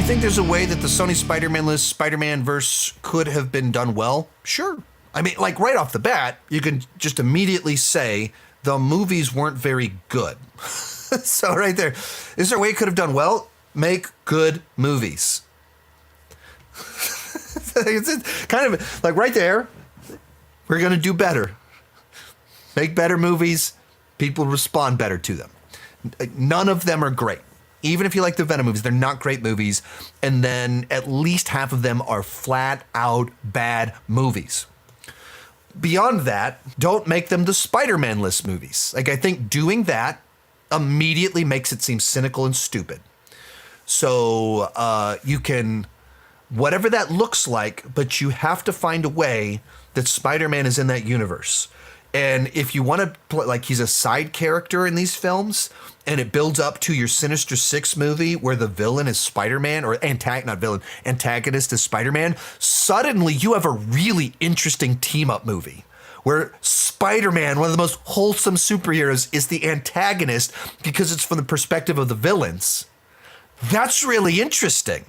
think there's a way that the Sony Spider-Man-less Spider-Man verse could have been done well? Sure. I mean, like right off the bat, you can just immediately say the movies weren't very good. So right there, is there a way it could have done well? Make good movies. It's kind of like right there, we're going to do better. Make better movies, people respond better to them. None of them are great. Even if you like the Venom movies, they're not great movies. And then at least half of them are flat out bad movies. Beyond that, don't make them the Spider-Man-less movies. Like, I think doing that immediately makes it seem cynical and stupid. So you can, whatever that looks like, but you have to find a way that Spider-Man is in that universe. And if you want to play, like he's a side character in these films, and it builds up to your Sinister Six movie where the villain is Spider-Man, or antagonist is Spider-Man, suddenly you have a really interesting team-up movie where Spider-Man, one of the most wholesome superheroes, is the antagonist because it's from the perspective of the villains. That's really interesting.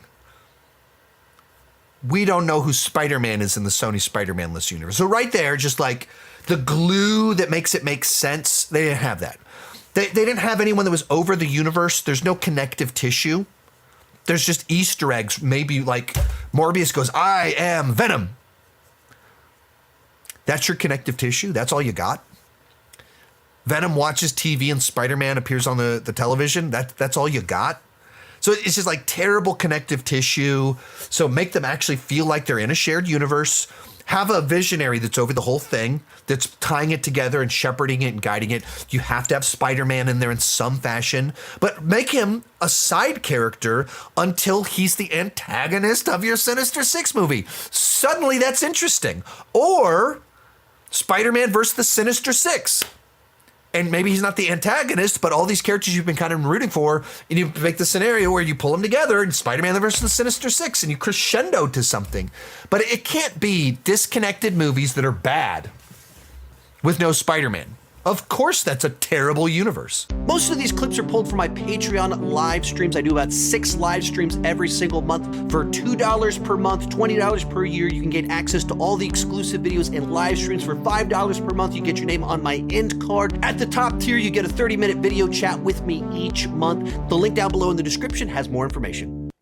We don't know who Spider-Man is in the Sony Spider-Man-less universe. So right there, just like the glue that makes it make sense, they didn't have that. They didn't have anyone that was over the universe. There's no connective tissue. There's just Easter eggs. Maybe like Morbius goes, I am Venom. That's your connective tissue. That's all you got. Venom watches TV and Spider-Man appears on the television. That's all you got. So it's just like terrible connective tissue. So make them actually feel like they're in a shared universe. Have a visionary that's over the whole thing, that's tying it together and shepherding it and guiding it. You have to have Spider-Man in there in some fashion, but make him a side character until he's the antagonist of your Sinister Six movie. Suddenly that's interesting. Or Spider-Man versus the Sinister Six. And maybe he's not the antagonist, but all these characters you've been kind of rooting for, and you make the scenario where you pull them together and Spider-Man versus the Sinister Six, and you crescendo to something. But it can't be disconnected movies that are bad with no Spider-Man. Of course, that's a terrible universe. Most of these clips are pulled from my Patreon live streams. I do about 6 live streams every single month. For $2 per month, $20 per year, you can get access to all the exclusive videos and live streams. For $5 per month, you get your name on my end card. At the top tier, you get a 30-minute video chat with me each month. The link down below in the description has more information.